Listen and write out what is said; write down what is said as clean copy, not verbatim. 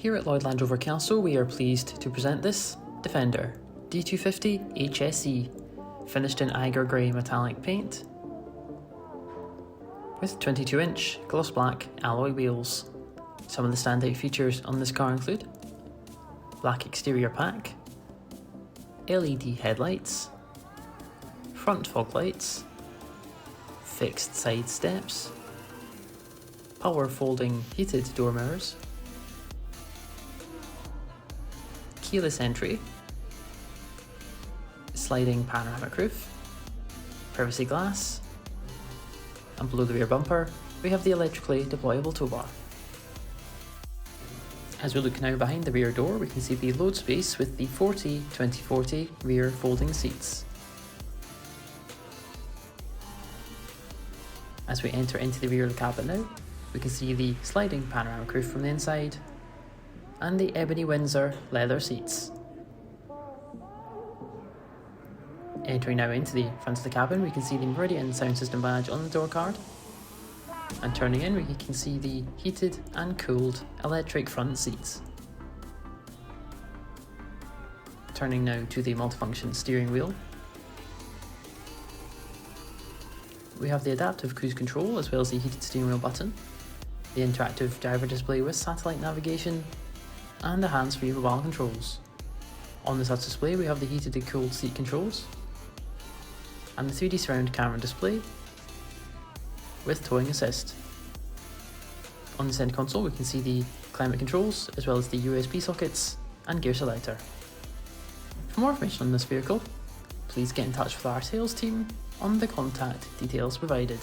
Here at Lloyd Land Rover Kelso, we are pleased to present this Defender D250 HSE, finished in Eiger Grey metallic paint, with 22-inch gloss black alloy wheels. Some of the standout features on this car include black exterior pack, LED headlights, front fog lights, fixed side steps, power folding heated door mirrors, keyless entry, sliding panoramic roof, privacy glass, and below the rear bumper we have the electrically deployable tow bar. As we look now behind the rear door, we can see the load space with the 40-20-40 rear folding seats. As we enter into the rear of the cabin now, we can see the sliding panoramic roof from the inside and the Ebony Windsor Leather seats. Entering now into the front of the cabin, we can see the Meridian sound system badge on the door card, and turning in we can see the heated and cooled electric front seats. Turning now to the multifunction steering wheel, we have the adaptive cruise control as well as the heated steering wheel button, the interactive driver display with satellite navigation, and the hands-free mobile controls. On the touch display we have the heated and cooled seat controls, and the 3D surround camera display with towing assist. On the center console we can see the climate controls as well as the USB sockets and gear selector. For more information on this vehicle, please get in touch with our sales team on the contact details provided.